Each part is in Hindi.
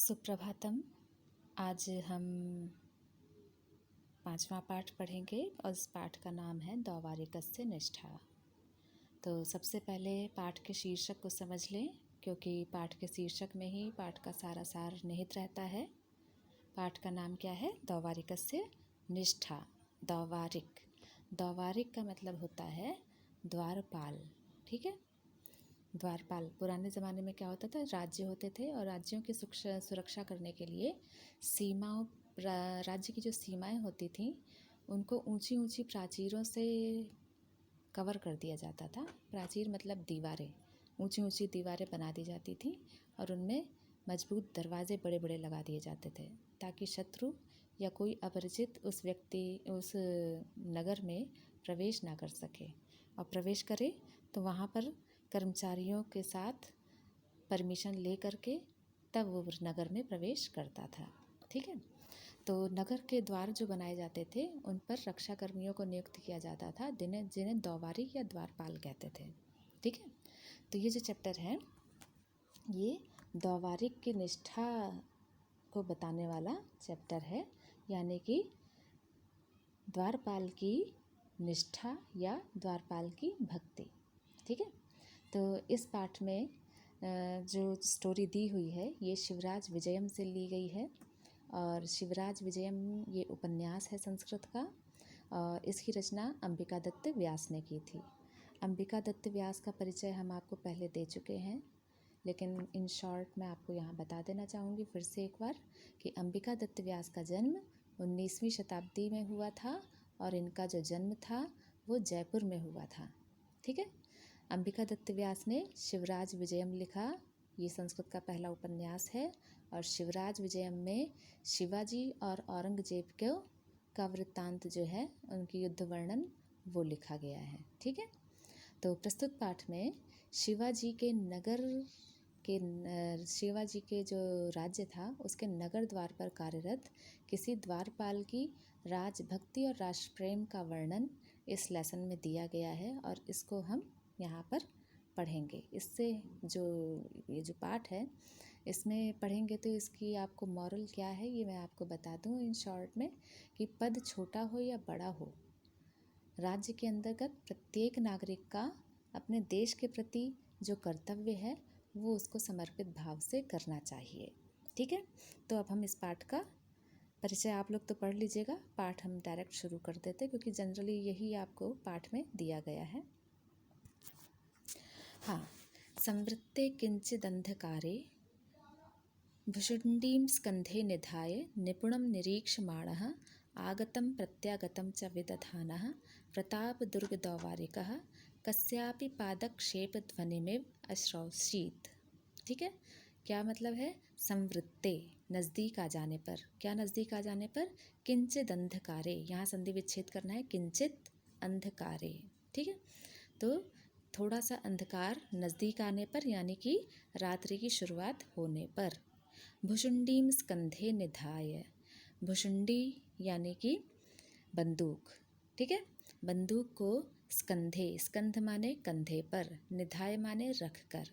सुप्रभातम। आज हम 5वां पाठ पढ़ेंगे और इस पाठ का नाम है द्वारिकस्य निष्ठा। तो सबसे पहले पाठ के शीर्षक को समझ लें, क्योंकि पाठ के शीर्षक में ही पाठ का सारा सार निहित रहता है। पाठ का नाम क्या है? द्वारिकस्य निष्ठा। द्वारिक का मतलब होता है द्वारपाल। ठीक है, द्वारपाल। पुराने ज़माने में क्या होता था, राज्य होते थे और राज्यों की सुरक्षा करने के लिए राज्य की जो सीमाएं होती थीं उनको ऊंची ऊंची प्राचीरों से कवर कर दिया जाता था। प्राचीर मतलब दीवारें, ऊंची ऊंची दीवारें बना दी जाती थीं और उनमें मजबूत दरवाजे बड़े बड़े लगा दिए जाते थे, ताकि शत्रु या कोई अपरिचित उस नगर में प्रवेश ना कर सके, और प्रवेश करे तो वहाँ पर कर्मचारियों के साथ परमिशन ले करके तब वो नगर में प्रवेश करता था। ठीक है, तो नगर के द्वार जो बनाए जाते थे उन पर रक्षा कर्मियों को नियुक्त किया जाता था, जिन्हें द्वारिक या द्वारपाल कहते थे। ठीक है, तो ये जो चैप्टर है ये द्वारिक की निष्ठा को बताने वाला चैप्टर है, यानी कि द्वारपाल की निष्ठा या द्वारपाल की भक्ति। ठीक है, तो इस पाठ में जो स्टोरी दी हुई है ये शिवराज विजयम से ली गई है, और शिवराज विजयम ये उपन्यास है संस्कृत का, और इसकी रचना अंबिका दत्त व्यास ने की थी। अंबिका दत्त व्यास का परिचय हम आपको पहले दे चुके हैं, लेकिन इन शॉर्ट मैं आपको यहाँ बता देना चाहूँगी फिर से एक बार कि अंबिका दत्त व्यास का जन्म 19वीं शताब्दी में हुआ था और इनका जो जन्म था वो जयपुर में हुआ था। ठीक है, अंबिका दत्त व्यास ने शिवराज विजयम लिखा, ये संस्कृत का पहला उपन्यास है, और शिवराज विजयम में शिवाजी और औरंगजेब का वृत्तांत जो है, उनकी युद्ध वर्णन वो लिखा गया है। ठीक है, तो प्रस्तुत पाठ में शिवाजी के जो राज्य था उसके नगर द्वार पर कार्यरत किसी द्वारपाल की राजभक्ति और राष्ट्र प्रेम का वर्णन इस लेसन में दिया गया है, और इसको हम यहाँ पर पढ़ेंगे। इससे ये जो पाठ है इसमें पढ़ेंगे तो इसकी आपको मॉरल क्या है ये मैं आपको बता दूँ इन शॉर्ट में, कि पद छोटा हो या बड़ा हो, राज्य के अंतर्गत प्रत्येक नागरिक का अपने देश के प्रति जो कर्तव्य है वो उसको समर्पित भाव से करना चाहिए। ठीक है, तो अब हम इस पाठ का परिचय आप लोग तो पढ़ लीजिएगा, पाठ हम डायरेक्ट शुरू कर देते क्योंकि जनरली यही आपको पाठ में दिया गया है। हाँ, संवृत्ते किंचिदंधकारे भुषुण्डीं स्कन्धे निधाय निपुणं निरीक्षमाणः आगतं प्रत्यागतं च विदधानः प्रतापदुर्गद्वारिकः कस्यापि पादक्षेपध्वनिमिव अश्रौषीत्। ठीक है, क्या मतलब है? संवृत्ते, नज़दीक आ जाने पर। क्या नज़दीक आ जाने पर? किंचित अंधकारे, यहाँ संधि विच्छेद करना है, किंचित अंधकारे। ठीक है, तो थोड़ा सा अंधकार नज़दीक आने पर, यानी कि रात्रि की शुरुआत होने पर। भुषुण्डीं स्कंधे निधाय, भुषुण्डी यानी कि बंदूक। ठीक है, बंदूक को स्कंधे, स्कंध माने कंधे पर, निधाय माने रख कर।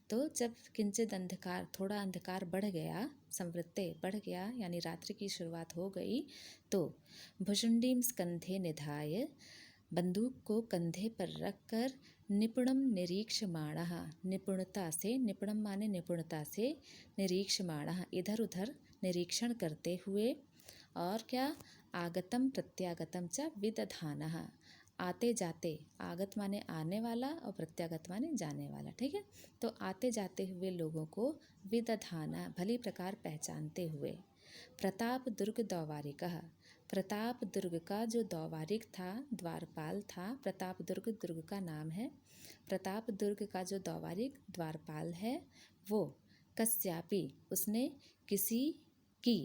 तो जब किंचित अंधकार, थोड़ा अंधकार बढ़ गया, संवृत्ते बढ़ गया यानी रात्रि की शुरुआत हो गई, तो भुषुण्डीं स्कंधे निधाय, बंदूक को कंधे पर रखकर निपुणम निरीक्षमाणः, निपुणता से, निपुणम माने निपुणता से, निरीक्षमाणः इधर उधर निरीक्षण करते हुए, और क्या? आगतम प्रत्यागतम च विदधानः, आते जाते, आगत माने आने वाला और प्रत्यागत माने जाने वाला। ठीक है, तो आते जाते हुए लोगों को विदधाना, भली प्रकार पहचानते हुए। प्रताप दुर्ग द्वारिकः, प्रताप दुर्ग का जो द्वारिक था, द्वारपाल था, प्रताप दुर्ग का नाम है। प्रताप दुर्ग का जो द्वारिक द्वारपाल है वो कस्यापि, उसने किसी की,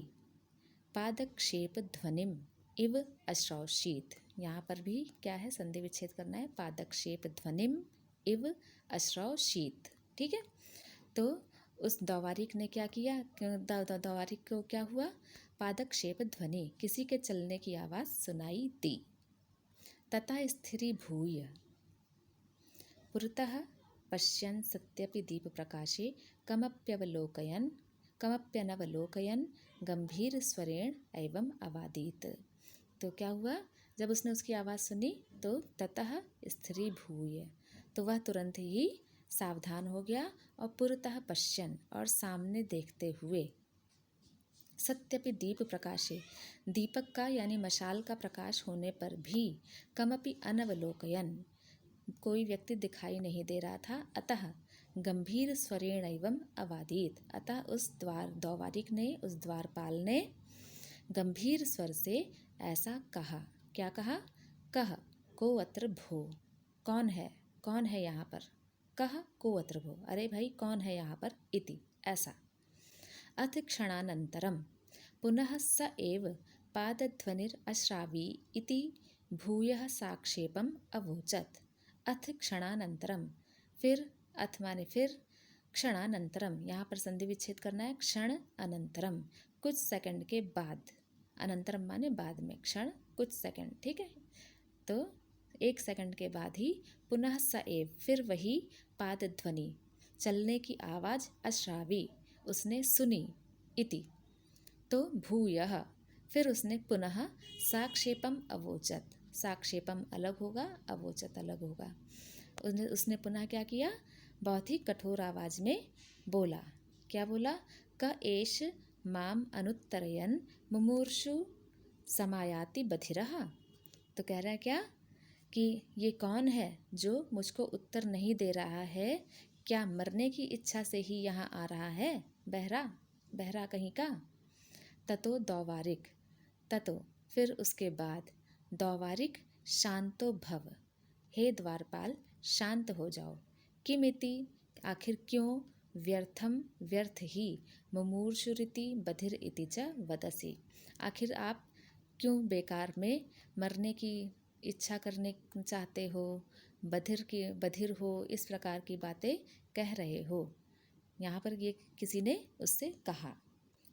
पादक्षेप ध्वनिम इव अश्रौषीत, यहाँ पर भी क्या है, संधि विच्छेद करना है, पादक्षेप ध्वनिम इव अश्रौषीत। ठीक है, तो उस द्वारिक ने क्या किया, द्वारिक को क्या हुआ? पादक्षेप ध्वनि, किसी के चलने की आवाज़ सुनाई दी। तथा स्थिरीभूय पुरतः पश्यन् सत्यपि दीपप्रकाशे कमप्यवलोकयन् कमप्यनवलोकयन् गंभीर स्वरेण एवं अवादीत। तो क्या हुआ, जब उसने उसकी आवाज़ सुनी तो ततः स्थिरीभूय, तो वह तुरंत ही सावधान हो गया और पुरतः पश्यन्, और सामने देखते हुए, सत्यपि दीप प्रकाशे, दीपक का यानी मशाल का प्रकाश होने पर भी, कमपि अनवलोकयन्, कोई व्यक्ति दिखाई नहीं दे रहा था, अतः गंभीर स्वरेण एवं अवादीत, अतः उस द्वारिक ने, उस द्वारपाल ने गंभीर स्वर से ऐसा कहा। क्या कहा? कह को अत्र भो, कौन है, कौन है यहाँ पर, कह को अत्र भो, अरे भाई कौन है यहाँ पर, इति, ऐसा। अथ क्षणानन्तरं पुनः स एव पादध्वनिरश्रावी इति भूयः साक्षेपम् अवोचत्। अथ क्षणानन्तरम, फिर, अथ माने फिर, क्षणानन्तरम, यहाँ पर संधि विच्छेद करना है, क्षण अनंतरम, कुछ सेकंड के बाद, अनंतरम माने बाद में, क्षण कुछ सेकंड, ठीक है, तो 1 सेकंड के बाद ही, पुनः स एव, फिर वही, पाद ध्वनि, चलने की आवाज़, अश्रावी, उसने सुनी, इति, तो भूयः, फिर उसने पुनः, साक्षेपम अवोचत, साक्षेपम अलग होगा, अवोचत अलग होगा, उसने पुनः क्या किया, बहुत ही कठोर आवाज़ में बोला। क्या बोला? क एष माम अनुत्तरयन् मुमूर्षु समायाति बधिरः। तो कह रहा है क्या कि ये कौन है जो मुझको उत्तर नहीं दे रहा है, क्या मरने की इच्छा से ही यहाँ आ रहा है, बहरा, बहरा कहीं का। ततो दौवारिक, ततो, फिर उसके बाद, दौवारिक शांतो भव, हे द्वारपाल शांत हो जाओ, किमिति, आखिर क्यों, व्यर्थम, व्यर्थ ही, मुमूर्षुरिति बधिर इति च वदसि, आखिर आप क्यों बेकार में मरने की इच्छा करने चाहते हो, बधिर हो, इस प्रकार की बातें कह रहे हो। यहाँ पर ये किसी ने उससे कहा।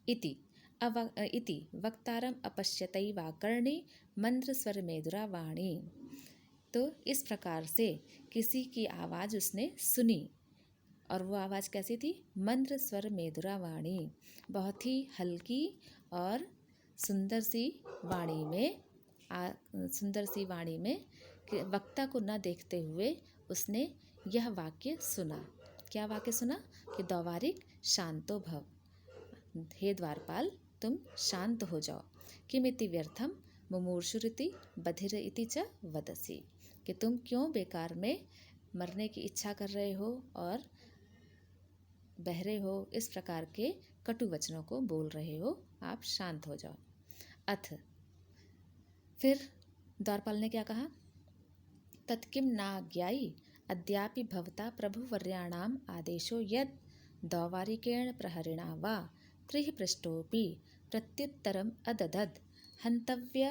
इति वक्तारम अपश्यतई वाकर्णी मंद्र स्वर मेदुरा वाणी। तो इस प्रकार से किसी की आवाज़ उसने सुनी, और वो आवाज़ कैसी थी? मंद्र स्वर मेदुरा वाणी, बहुत ही हल्की और सुंदर सी वाणी में, सुंदर सी वाणी में, वक्ता को न देखते हुए उसने यह वाक्य सुना। क्या वाक्य सुना? कि दौवारिक शांतो भव, हे द्वारपाल तुम शांत हो जाओ, किमिति व्यर्थम मुमूर्षुरिति बधिर इति च वदसि, कि तुम क्यों बेकार में मरने की इच्छा कर रहे हो और बहरे हो, इस प्रकार के कटु वचनों को बोल रहे हो, आप शांत हो जाओ। अथ, फिर द्वारपाल ने क्या कहा? तत्किम नाज्ञायि अद्यापि भवता प्रभुवर्याणाम आदेशो यद दौवारिकेण प्रहरिणा वा त्रिः पृष्ठोऽपि प्रत्युत्तरम अददद हन्तव्य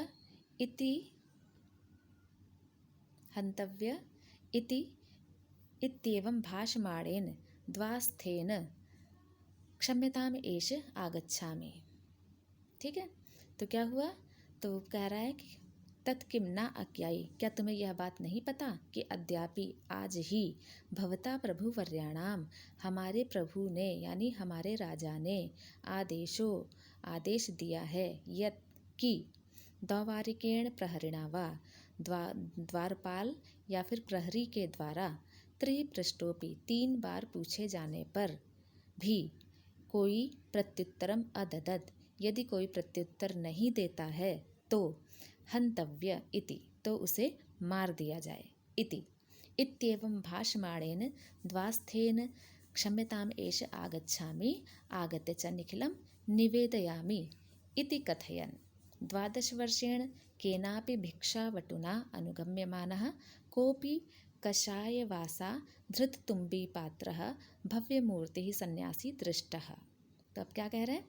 इति इत्येवं भाषमाणेन द्वास्थेन क्षम्यताम एष आगच्छामि। ठीक है, तो क्या हुआ? तो कह रहा है कि तत्किम ना अज्ञायी, क्या तुम्हें यह बात नहीं पता कि अद्यापि, आज ही, भवता प्रभु वर्याणाम, हमारे प्रभु ने यानी हमारे राजा ने, आदेश दिया है, यत कि दौवारिकेण प्रहरिणा वा, द्वारपाल या फिर प्रहरी के द्वारा, त्रिपृष्ठोपि 3 बार पूछे जाने पर भी, कोई प्रत्युत्तरम अददद, यदि कोई प्रत्युत्तर नहीं देता है तो हन्तव्य इति, तो उसे मार दिया जाए, इति इत्येवं भाषमाणेन द्वास्थेन क्षम्यताम एष आगच्छामि आगत्य च निखिलं निवेदयामि इति कथयन् 12 वर्षेण केनापि भिक्षावटुना अनुगम्यमानः कोऽपि कषायवासा धृततुम्बीपात्रः भव्यमूर्तिः सन्यासी दृष्टः। तो अब क्या कह रहे हैं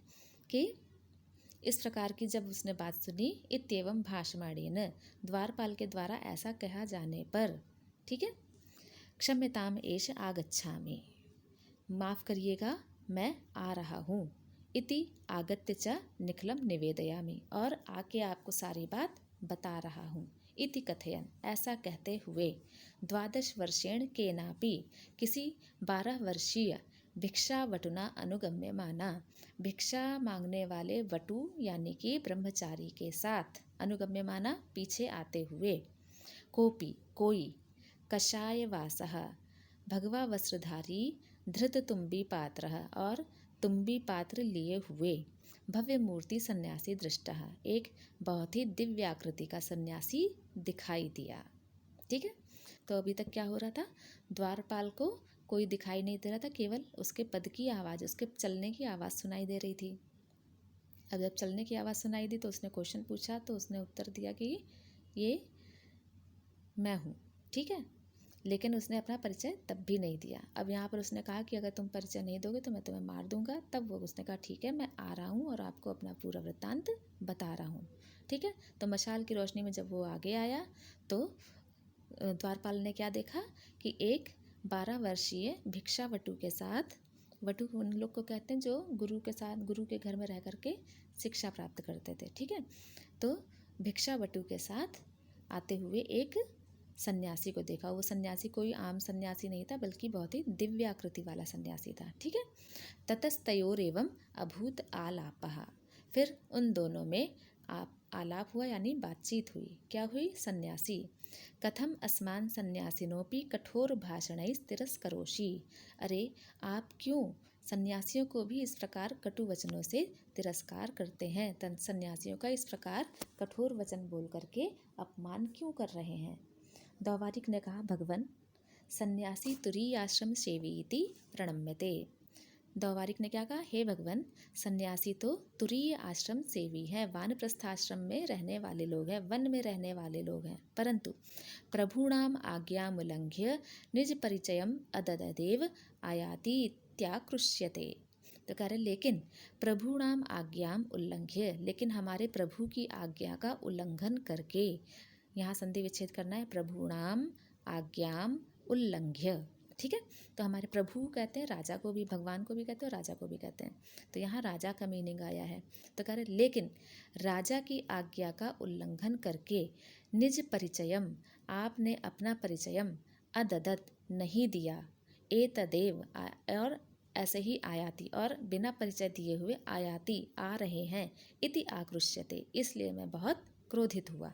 कि इस प्रकार की जब उसने बात सुनी, इत्येवं भाषमाणेन, द्वारपाल के द्वारा ऐसा कहा जाने पर, ठीक है, क्षम्यताम एष आगच्छामि, माफ़ करिएगा मैं आ रहा हूँ, इति आगत्य च निखिलं निवेदयामि, और आके आपको सारी बात बता रहा हूँ, इति कथयन्, ऐसा कहते हुए, 12 वर्षेण केनापि, किसी 12 वर्षीय भिक्षा वटुना अनुगम्य माना, भिक्षा मांगने वाले वटु यानी कि ब्रह्मचारी के साथ, अनुगम्य माना पीछे आते हुए, कोपी कोई, कषाय वासः भगवा वस्त्रधारी, धृत तुम्बी पात्र और तुम्बी पात्र लिए हुए, भव्य मूर्ति सन्यासी दृष्टः एक बहुत ही दिव्य आकृति का सन्यासी दिखाई दिया। ठीक है, तो अभी तक क्या हो रहा था, द्वारपाल को कोई दिखाई नहीं दे रहा था, केवल उसके पद की आवाज़, उसके चलने की आवाज़ सुनाई दे रही थी। अब जब चलने की आवाज़ सुनाई दी तो उसने क्वेश्चन पूछा, तो उसने उत्तर दिया कि ये मैं हूँ। ठीक है, लेकिन उसने अपना परिचय तब भी नहीं दिया। अब यहाँ पर उसने कहा कि अगर तुम परिचय नहीं दोगे तो मैं तुम्हें मार दूंगा। तब वो उसने कहा ठीक है, मैं आ रहा हूँ और आपको अपना पूरा वृत्तांत बता रहा हूँ। ठीक है, तो मशाल की रोशनी में जब वो आगे आया तो द्वारपाल ने क्या देखा कि एक 12 वर्षीय भिक्षा वटु के साथ, वटु उन लोग को कहते हैं जो गुरु के साथ, गुरु के घर में रह करके शिक्षा प्राप्त करते थे। ठीक है, तो भिक्षा वटु के साथ आते हुए एक सन्यासी को देखा। वो सन्यासी कोई आम सन्यासी नहीं था, बल्कि बहुत ही दिव्य आकृति वाला सन्यासी था। ठीक है, ततस्तयोर एवं अभूत आलापः, फिर उन दोनों में आलाप हुआ यानी बातचीत हुई। क्या हुई, सन्यासी, कथम अस्मान सन्यासिनोपि कठोर भाषणैः तिरस्करोषि, अरे आप क्यों सन्यासियों को भी इस प्रकार कटु वचनों से तिरस्कार करते हैं, सन्यासियों का इस प्रकार कठोर वचन बोल करके अपमान क्यों कर रहे हैं। दौवारिक ने कहा, भगवन सन्यासी तुरीय आश्रम सेवीति प्रणम्यते। दौवारिक ने क्या कहा, हे भगवान, सन्यासी तो तुरीय आश्रम सेवी है, वानप्रस्थ आश्रम में रहने वाले लोग हैं, वन में रहने वाले लोग हैं, परंतु प्रभूणाम आज्ञाम उल्लंघ्य निज परिचयम अदददेव आयाति इत्याकृष्यते। तो कह रहे लेकिन प्रभुणाम आज्ञाम उल्लंघ्य, लेकिन हमारे प्रभु की आज्ञा का उल्लंघन करके, यहाँ संधि विच्छेद करना है, प्रभुणाम आज्ञाम उल्लंघ्य। ठीक है, तो हमारे प्रभु कहते हैं राजा को भी, भगवान को भी कहते हैं और राजा को भी कहते हैं, तो यहाँ राजा का मीनिंग आया है। तो कह रहे लेकिन राजा की आज्ञा का उल्लंघन करके निज परिचयम, आपने अपना परिचयम अददत नहीं दिया, एतदेव और ऐसे ही आयाति, और बिना परिचय दिए हुए आयाति आ रहे हैं, इति आकृष्यते, इसलिए मैं बहुत क्रोधित हुआ।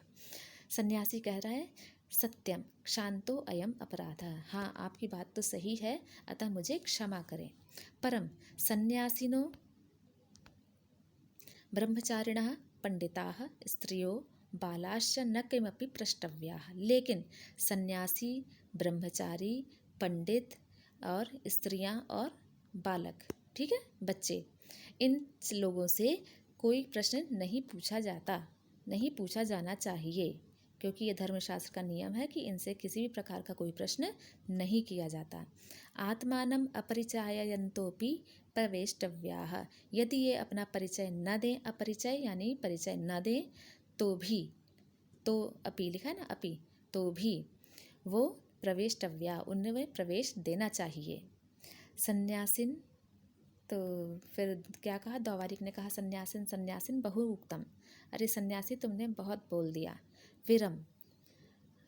सन्यासी कह रहा है, सत्यम क्षांतो अयम अपराधः, हाँ आपकी बात तो सही है, अतः मुझे क्षमा करें। परम सन्यासिनो ब्रह्मचारिणः पंडिताः स्त्रियो बालाश्च न किमपि प्रष्टव्याः, लेकिन सन्यासी, ब्रह्मचारी, पंडित और स्त्रियां और बालक, ठीक है, बच्चे, इन लोगों से कोई प्रश्न नहीं पूछा जाता, नहीं पूछा जाना चाहिए, क्योंकि ये धर्मशास्त्र का नियम है कि इनसे किसी भी प्रकार का कोई प्रश्न नहीं किया जाता। आत्मानम अपरिचयन्तोपि प्रवेष्टव्याः, यदि ये अपना परिचय न दें, अपरिचय यानी परिचय न दें तो भी, तो अपि लिखा है ना, अपि, तो भी वो प्रवेष्टव्या, उन्हें वे प्रवेश देना चाहिए। सन्यासिन, तो फिर क्या कहा, दौवारिक ने कहा, सन्यासिन सन्यासिन बहु उक्तम, अरे सन्यासी तुमने बहुत बोल दिया। विरम,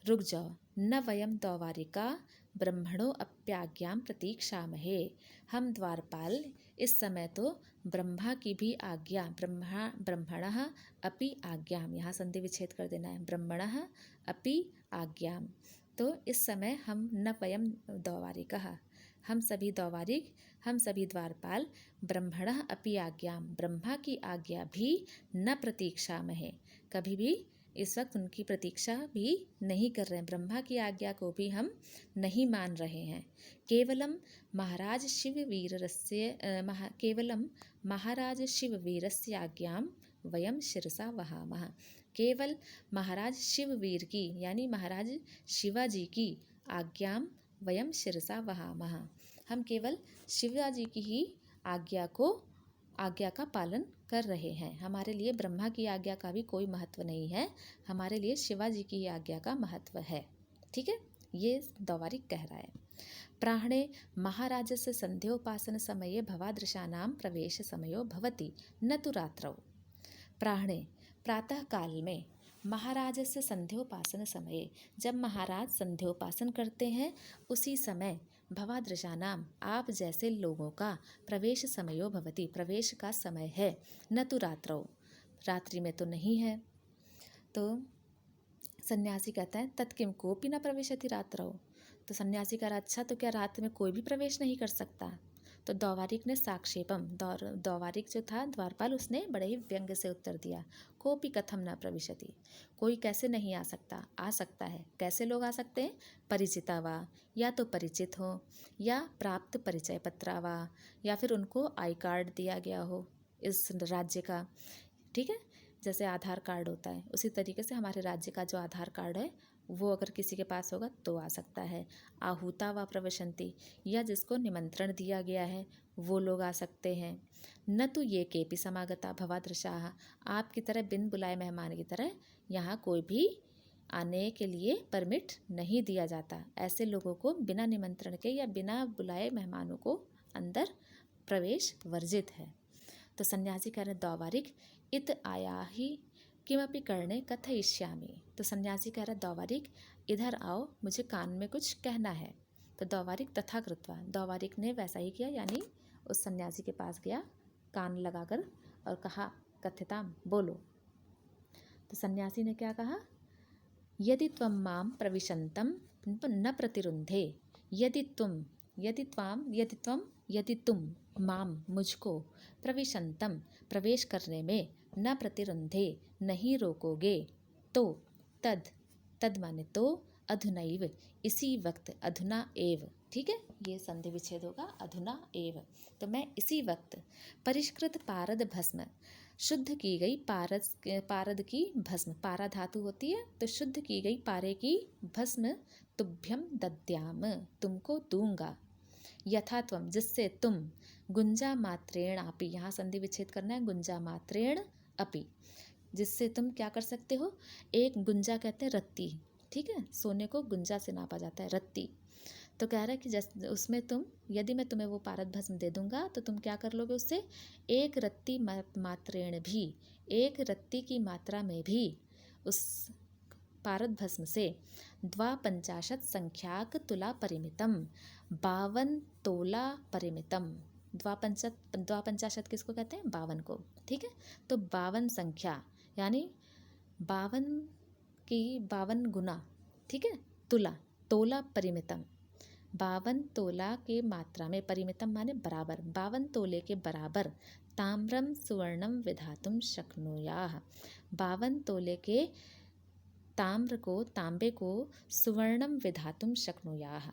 रुक जाओ, न वयम दौवारिका ब्रह्मणो अप्याज्ञां प्रतीक्षामहे, हम द्वारपाल इस समय तो ब्रह्मा की भी आज्ञा, ब्रह्मणः अपि आज्ञां, यहाँ संधि विच्छेद कर देना है, ब्रह्मणः अपि आज्ञां, तो इस समय हम न वयम दौवारिकः, हम सभी दौवारिक, हम सभी द्वारपाल, ब्रह्मणः अपि आज्ञां, ब्रह्मा की आज्ञा भी न प्रतीक्षामहे, कभी भी इस वक्त उनकी प्रतीक्षा भी नहीं कर रहे हैं, ब्रह्मा की आज्ञा को भी हम नहीं मान रहे हैं। केवलम महाराज शिववीरस्य केवलम महाराज शिववीरस्य आज्ञां वयम शिरसा वहामः, केवल महाराज शिववीर की यानी महाराज शिवाजी की आज्ञां वयम शिरसा वहामः, हम केवल शिवाजी की ही आज्ञा का पालन कर रहे हैं, हमारे लिए ब्रह्मा की आज्ञा का भी कोई महत्व नहीं है, हमारे लिए शिवाजी की आज्ञा का महत्व है। ठीक है, ये दौवारिक कह रहा है। प्राणे महाराजस्य संध्योपासन समये भवादृशानां प्रवेश समयो भवति न तु रात्रौ। प्राणे, प्रातः काल में, महाराजस्य संध्योपासन समये, जब महाराज संध्योपासन करते हैं उसी समय, भवादृशानाम आप जैसे लोगों का प्रवेश समयो भवति प्रवेश का समय है, न तो रात्रौ रात्रि में तो नहीं है। तो सन्यासी कहता है तत्किम कोपि न प्रविशति रात्रौ। तो सन्यासी कह रहा अच्छा तो क्या रात में कोई भी प्रवेश नहीं कर सकता। तो द्वारिक ने साक्षेपम द्वारिक जो था द्वारपाल उसने बड़े ही व्यंग्य से उत्तर दिया कोपि कथम न प्रविशति कोई कैसे नहीं आ सकता है। कैसे लोग आ सकते हैं? परिचिता वा या तो परिचित हो या प्राप्त परिचय पत्रा वा या फिर उनको आई कार्ड दिया गया हो इस राज्य का। ठीक है, जैसे आधार कार्ड होता है उसी तरीके से हमारे राज्य का जो आधार कार्ड है वो अगर किसी के पास होगा तो आ सकता है। आहूता व प्रवशंति या जिसको निमंत्रण दिया गया है वो लोग आ सकते हैं। न तो ये केपि समागता भवादृशाः आपकी तरह बिन बुलाए मेहमान की तरह यहाँ कोई भी आने के लिए परमिट नहीं दिया जाता। ऐसे लोगों को बिना निमंत्रण के या बिना बुलाए मेहमानों को अंदर प्रवेश वर्जित है। तो सन्यासी कह रहे द्वारिक इत आया ही किमपि करणे कथयिष्यामि। तो सन्यासी कह रहा द्वारिक इधर आओ मुझे कान में कुछ कहना है। तो द्वारिक तथा कृत्वा द्वारिक ने वैसा ही किया, यानी उस सन्यासी के पास गया कान लगाकर और कहा कथ्यताम बोलो। तो सन्यासी ने क्या कहा यदि त्वं मां प्रविशन्तं न प्रतिरुन्धे यदि तुम माम मुझको प्रविशंतम प्रवेश करने में न प्रतिरुंधे नहीं रोकोगे तो तद माने तो अधुनैव इसी वक्त अधुना एव। ठीक है, ये संधि विच्छेद होगा अधुना एव। तो मैं इसी वक्त परिष्कृत पारद भस्म शुद्ध की गई पारद की भस्म पारा धातु होती है तो शुद्ध की गई पारे की भस्म तुभ्यम दद्याम तुमको दूंगा। यथात्वम जिससे तुम गुंजा मात्रेण अपि यहाँ संधि विच्छेद करना है गुंजा मात्रेण अपि जिससे तुम क्या कर सकते हो। एक गुंजा कहते हैं रत्ती। ठीक है, सोने को गुंजा से नापा जाता है रत्ती। तो कह रहा है कि उसमें तुम यदि मैं तुम्हें वो पारद भस्म दे दूंगा तो तुम क्या कर लोगे उससे एक रत्ती मात्रेण भी एक रत्ती की मात्रा में भी उस पारद भस्म से 52 संख्याक तुला परिमितम 52 तोला परिमितम। 52 किसको कहते हैं? 52 को। ठीक है, तो 52 संख्या यानी 52 गुना। ठीक है, तोला परिमितम 52 तोला के मात्रा में परिमितम माने बराबर 52 तोले के बराबर ताम्रम सुवर्णम विधातुम शक्नुयाः 52 तोले के तांबे को सुवर्णम विधातुम शक्नुयाः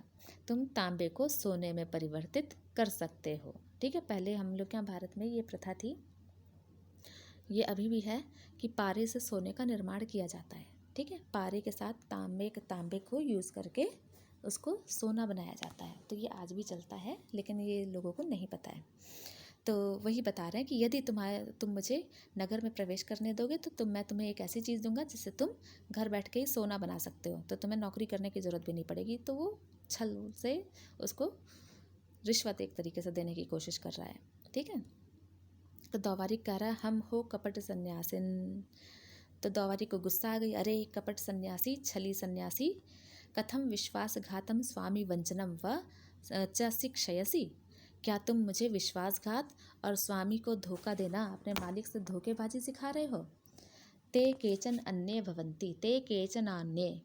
तुम तांबे को सोने में परिवर्तित कर सकते हो। ठीक है, पहले हम लोग यहाँ भारत में ये प्रथा थी, ये अभी भी है कि पारे से सोने का निर्माण किया जाता है। ठीक है, पारे के साथ तांबे को यूज़ करके उसको सोना बनाया जाता है। तो ये आज भी चलता है लेकिन ये लोगों को नहीं पता है। तो वही बता रहे हैं कि यदि तुम मुझे नगर में प्रवेश करने दोगे तो मैं तुम्हें एक ऐसी चीज़ दूंगा जिससे तुम घर बैठ के ही सोना बना सकते हो, तो तुम्हें नौकरी करने की ज़रूरत भी नहीं पड़ेगी। तो वो छल से उसको रिश्वत एक तरीके से देने की कोशिश कर रहा है। ठीक है, तो द्वारिक कह रहा है हम हो कपट सन्यासिन। तो द्वारिक को गुस्सा आ गई, अरे कपट सन्यासी छली सन्यासी कथम विश्वासघातम स्वामी वंचनम व च शिक्षयसी। क्या तुम मुझे विश्वासघात और स्वामी को धोखा देना अपने मालिक से धोखेबाजी सिखा रहे हो। ते केचन अन्य भवंती ते केचन अन्य।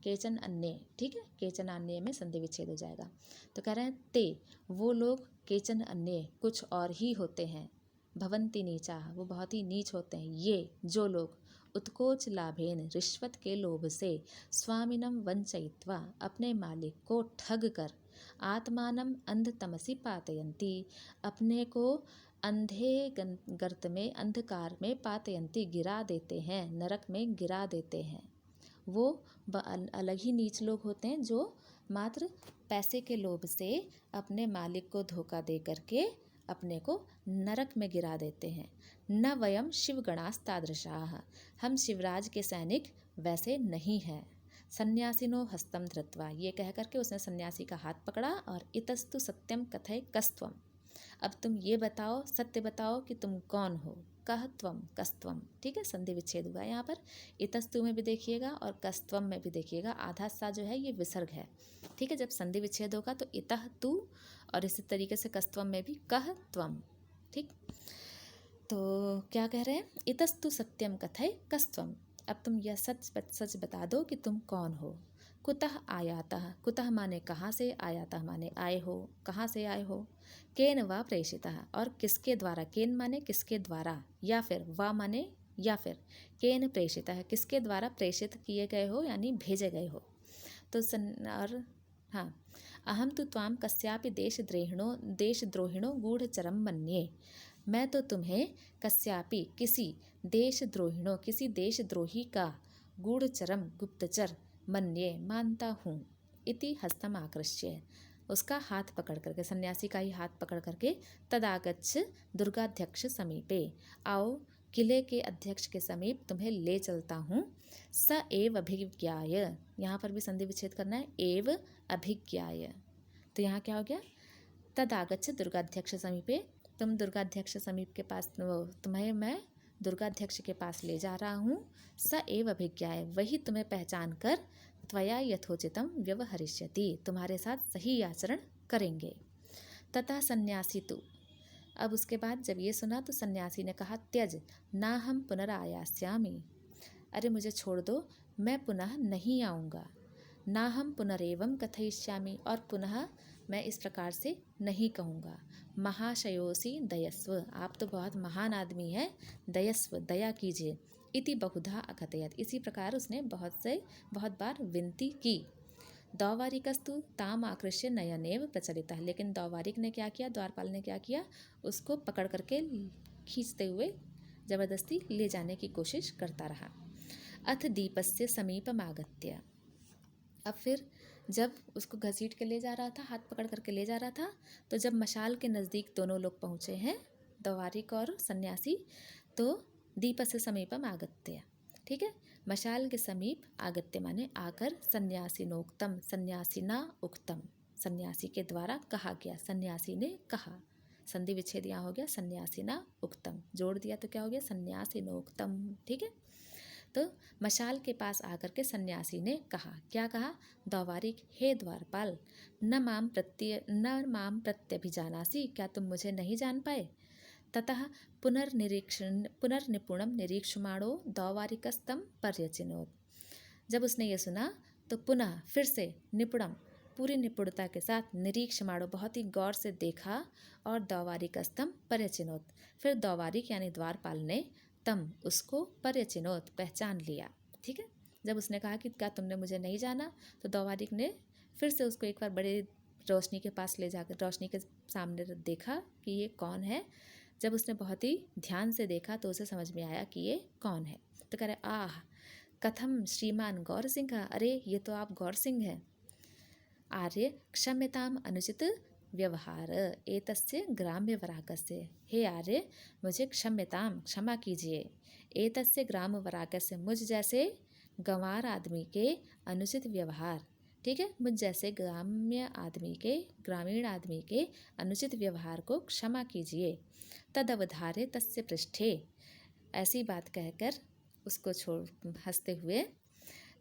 ठीक है, केचन अन्य में संधि विच्छेद हो जाएगा। तो कह रहे हैं ते वो लोग केचन अन्य कुछ और ही होते हैं, भवंती नीचा वो बहुत ही नीच होते हैं, ये जो लोग उत्कोच लाभेन रिश्वत के लोभ से स्वामिनम वंचयित्वा अपने मालिक को ठग कर आत्मानम अंधतमसी पातयंती अपने को अंधे गर्त में अंधकार में पातयंती गिरा देते हैं, नरक में गिरा देते हैं। वो अलग ही नीच लोग होते हैं जो मात्र पैसे के लोभ से अपने मालिक को धोखा दे करके अपने को नरक में गिरा देते हैं। न वयम शिवगणास्तादृशाः हम शिवराज के सैनिक वैसे नहीं हैं। सन्यासिनो हस्तम धृत्वा ये कह करके उसने सन्यासी का हाथ पकड़ा और इतस्तु सत्यम कथय कस्त्वम अब तुम ये बताओ, सत्य बताओ कि तुम कौन हो। कह त्वम कस्त्वम, ठीक है, संधि विच्छेद हुआ है यहाँ पर। इतस्तु में भी देखिएगा और कस्त्वम में भी देखिएगा, आधा सा जो है ये विसर्ग है, ठीक है। जब संधि विच्छेद होगा तो इतः तू, और इसी तरीके से कस्त्वम में भी कह त्वम, ठीक। तो क्या कह रहे हैं, इतस्तु सत्यम कथय कस्त्वम, अब तुम यह सच बता दो कि तुम कौन हो। कुतः आयातः, कुतः माने कहाँ से, आयातः माने आए हो, कहाँ से आए हो। केन वा प्रेषितः, और किसके द्वारा, केन माने किसके द्वारा, या फिर वा माने या फिर, केन प्रेषितः किसके द्वारा प्रेषित किए गए हो यानी भेजे गए हो। तो और हाँ, अहम तो त्वाम कस्यापि देशद्रोहिणो गूढ़चरम मन्ये, मैं तो तुम्हें कस्यापि किसी किसी देशद्रोही का गूढ़चरम गुप्तचर मन्ये मानता हूँ। इति हस्तम आकृष्य, उसका हाथ पकड़ करके, सन्यासी का ही हाथ पकड़ करके, तदागच्छ दुर्गाध्यक्ष समीपे, आओ किले के अध्यक्ष के समीप तुम्हें ले चलता हूँ। स एव अभिज्ञाय, यहाँ पर भी संधि विच्छेद करना है, एव अभिज्ञाय, तो यहाँ क्या हो गया, तदागच्छ दुर्गाध्यक्ष समीपे, तुम दुर्गाध्यक्ष समीप के पास, तुम्हें मैं दुर्गाध्यक्ष के पास ले जा रहा हूँ। स एव अभिज्ञाय, वही तुम्हें पहचान कर, त्वया यथोचितम व्यवहरिष्यति, तुम्हारे साथ सही आचरण करेंगे। तथा सन्यासी तु, अब उसके बाद जब ये सुना तो सन्यासी ने कहा, त्यज ना हम पुनरायास्यामि, अरे मुझे छोड़ दो, मैं पुनः नहीं आऊँगा। ना हम पुनरेवं कथयिष्यामि, और पुनः मैं इस प्रकार से नहीं कहूँगा। महाशयोसी दयस्व, आप तो बहुत महान आदमी हैं, दयस्व दया कीजिए। इति बहुधा अकथयत, इसी प्रकार उसने बहुत बार विनती की। दौवारिकस्तु ताम आकृष्य नयनेव प्रचलितः, लेकिन दौवारिक ने क्या किया, द्वारपाल ने क्या किया, उसको पकड़ करके खींचते हुए जबरदस्ती ले जाने की कोशिश करता रहा। अथ दीपस्य समीपमागत्य, अब फिर जब उसको घसीट के ले जा रहा था, हाथ पकड़ करके ले जा रहा था, तो जब मशाल के नज़दीक दोनों लोग पहुँचे हैं, दौवारिक और सन्यासी, तो दीपस्य समीपम आगत्य, ठीक है, मशाल के समीप, आगत्य माने आकर, सन्यासिनोक्तम सन्यासिना उक्तम, सन्यासी के द्वारा कहा गया, सन्यासी ने कहा, संधि विच्छेद यहाँ हो गया, सन्यासिना उक्तम जोड़ दिया तो क्या हो गया, सन्यासिनोक्तम, ठीक है। तो मशाल के पास आकर के सन्यासी ने कहा, क्या कहा, दौवारिक, हे द्वारपाल, न माम प्रत्यभिजानासि, क्या तुम मुझे नहीं जान पाए। ततः पुनर्निपुणम निरीक्षमाणो दौवारिकस्तम पर्यचिनोत, जब उसने ये सुना तो पुनः फिर से निपुणम, पूरी निपुणता के साथ, निरीक्षमाणो बहुत ही गौर से देखा, और दौवारिकस्तम पर्यचिनोत, फिर दौवारिक यानी द्वारपाल ने तम उसको पर्यचिनोत पहचान लिया, ठीक है। जब उसने कहा कि क्या तुमने मुझे नहीं जाना, तो दौवारिक ने फिर से उसको एक बार बड़े रोशनी के पास ले जाकर, रोशनी के सामने देखा कि ये कौन है। जब उसने बहुत ही ध्यान से देखा तो उसे समझ में आया कि ये कौन है। तो कह रहे, आह कथम श्रीमान गौर सिंह, अरे ये तो आप गौर सिंह हैं। आर्य क्षम्यताम अनुचित व्यवहार एतस्य ग्राम्य वराकस्य, हे आर्य मुझे क्षम्यताम क्षमा कीजिए, एतस्य ग्राम वराकस्य मुझ जैसे गंवार आदमी के अनुचित व्यवहार, ठीक है, मुझ जैसे ग्रामीण आदमी के अनुचित व्यवहार को क्षमा कीजिए। तदवधारे तस्य पृष्ठे, ऐसी बात कहकर उसको हंसते हुए,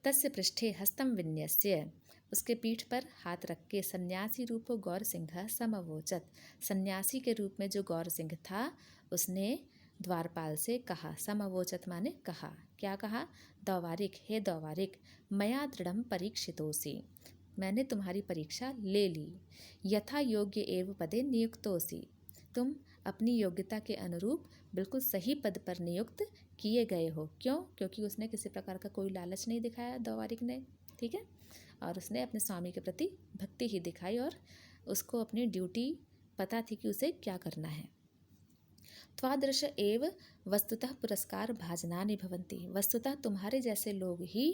तस्य पृष्ठे हस्तम विन्यस्य, उसके पीठ पर हाथ रख के, सन्यासी रूपो गौर सिंह समवोचत, सन्यासी के रूप में जो गौर सिंह था उसने द्वारपाल से कहा, समवोचत माने कहा, क्या कहा, दौवारिक, हे दौवारिक, मया दृढ़म परीक्षितोसि, मैंने तुम्हारी परीक्षा ले ली, यथा योग्य एव पदे नियुक्तोसि, तुम अपनी योग्यता के अनुरूप बिल्कुल सही पद पर नियुक्त किए गए हो। क्यों, क्योंकि उसने किसी प्रकार का कोई लालच नहीं दिखाया दौवारिक ने, ठीक है, और उसने अपने स्वामी के प्रति भक्ति ही दिखाई, और उसको अपनी ड्यूटी पता थी कि उसे क्या करना है। त्वादृश एव वस्तुतः पुरस्कार भाजनानि भवन्ति, वस्तुतः तुम्हारे जैसे लोग ही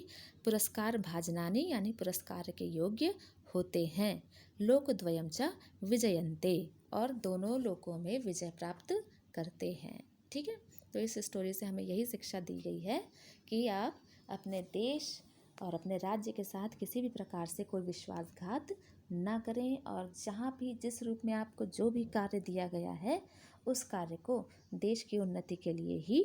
पुरस्कार भाजनानि यानी पुरस्कार के योग्य होते हैं। लोकद्वयं च विजयन्ते, और दोनों लोकों में विजय प्राप्त करते हैं, ठीक है। तो इस स्टोरी से हमें यही शिक्षा दी गई है कि आप अपने देश और अपने राज्य के साथ किसी भी प्रकार से कोई विश्वासघात ना करें, और जहाँ भी जिस रूप में आपको जो भी कार्य दिया गया है उस कार्य को देश की उन्नति के लिए ही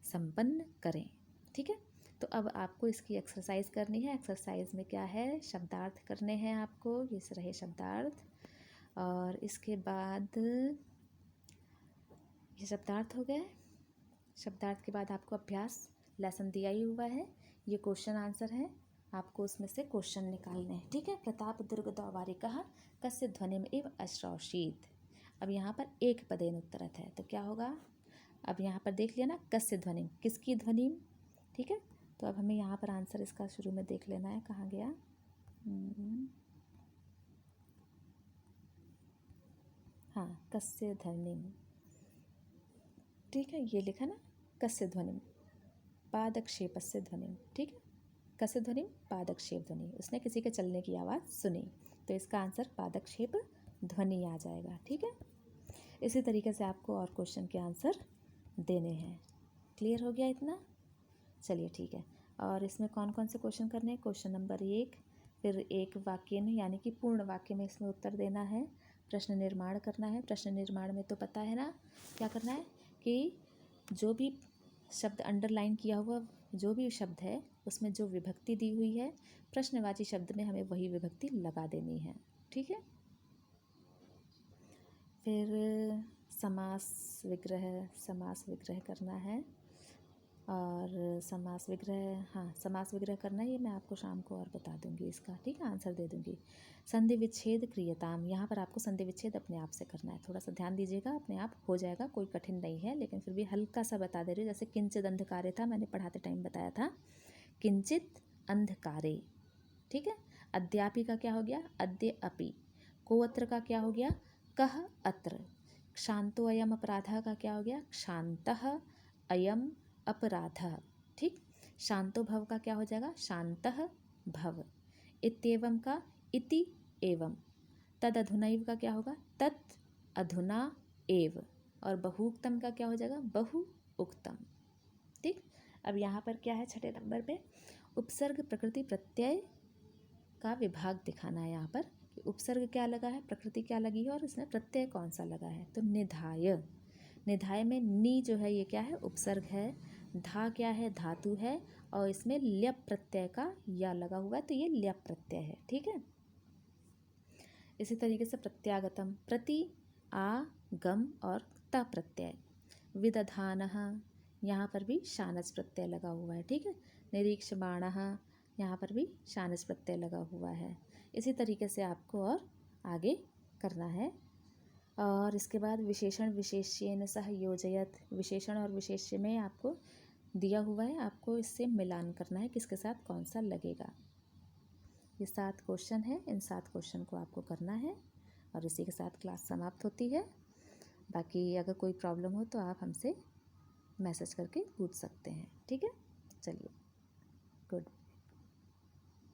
संपन्न करें। ठीक है, तो अब आपको इसकी एक्सरसाइज करनी है। एक्सरसाइज में क्या है, शब्दार्थ करने हैं आपको, ये रहे शब्दार्थ। और इसके बाद ये शब्दार्थ हो गए। शब्दार्थ के बाद आपको अभ्यास लेसन दिया ही हुआ है, ये क्वेश्चन आंसर है, आपको उसमें से क्वेश्चन निकालने हैं। ठीक है, प्रताप दुर्ग द्वारी कहा कस्य ध्वनिम इव अश्रौषीत। अब यहाँ पर एक पदेन उत्तरत है, तो क्या होगा, अब यहाँ पर देख लिया ना, कस्य ध्वनिम, किसकी ध्वनिम। ठीक है, तो अब हमें यहाँ पर आंसर इसका शुरू में देख लेना है, कहाँ गया। हाँ, कस्य ध्वनिम। ठीक है, ये लिखा ना, कस्य ध्वनिम पादक्षेपस्य ध्वनिम। ठीक है, कस्य ध्वनिम पादक्षेप ध्वनि, उसने किसी के चलने की आवाज़ सुनी, तो इसका आंसर पादक्षेप ध्वनि आ जाएगा। ठीक है, इसी तरीके से आपको और क्वेश्चन के आंसर देने हैं। क्लियर हो गया इतना? चलिए ठीक है, और इसमें कौन कौन से क्वेश्चन करने हैं, क्वेश्चन नंबर 1, फिर एक वाक्य में यानी कि पूर्ण वाक्य में इसमें उत्तर देना है, प्रश्न निर्माण करना है। प्रश्न निर्माण में तो पता है ना क्या करना है, कि जो भी शब्द अंडरलाइन किया हुआ जो भी शब्द है उसमें जो विभक्ति दी हुई है, प्रश्नवाची शब्द में हमें वही विभक्ति लगा देनी है। ठीक है, फिर समास विग्रह करना है, और समास विग्रह, हाँ समास विग्रह करना है, ये मैं आपको शाम को और बता दूंगी इसका। ठीक है, आंसर दे दूंगी। संधि विच्छेद क्रियताम, यहाँ पर आपको संधि विच्छेद अपने आप से करना है, थोड़ा सा ध्यान दीजिएगा, अपने आप हो जाएगा, कोई कठिन नहीं है, लेकिन फिर भी हल्का सा बता दे रही हूँ। जैसे किंचित अंधकारे था, मैंने पढ़ाते टाइम बताया था, किंचित अंधकारे। ठीक है, अद्यापि का क्या हो गया, अद्य अपि। कोअत्र का क्या हो गया, कह अत्र। क्षांतो अयम अपराधः का क्या हो गया, क्षान्तः अयम अपराधः। ठीक, शांतो भव का क्या हो जाएगा, शांतः भव। इत्येवम का इति एवं। तद अधुनैव का क्या होगा, तत् अधुना एव। और बहुउक्तम का क्या हो जाएगा, बहु उक्तम। ठीक, अब यहाँ पर क्या है, छठे नंबर पे उपसर्ग प्रकृति प्रत्यय का विभाग दिखाना है। यहाँ पर उपसर्ग क्या लगा है, प्रकृति क्या लगी है, और इसमें प्रत्यय कौन सा लगा है। तो निधाय, निधाय में नी जो है ये क्या है, उपसर्ग है, धा क्या है, धातु है, और इसमें ल्यप प्रत्यय का या लगा हुआ है, तो ये ल्यप प्रत्यय है। ठीक है, इसी तरीके से प्रत्यागतम, प्रति आ गम और ता प्रत्यय। विदधानः, यहाँ पर भी शानच प्रत्यय लगा हुआ है। ठीक है, निरीक्षमाणः, यहाँ पर भी शानच प्रत्यय लगा हुआ है। इसी तरीके से आपको और आगे करना है। और इसके बाद विशेषण विशेष्येन सह योजयत, विशेषण और विशेष्य में आपको दिया हुआ है, आपको इससे मिलान करना है, किसके साथ कौन सा लगेगा। ये 7 क्वेश्चन है, इन 7 क्वेश्चन को आपको करना है, और इसी के साथ क्लास समाप्त होती है। बाकी अगर कोई प्रॉब्लम हो तो आप हमसे मैसेज करके पूछ सकते हैं। ठीक है, चलिए, गुड।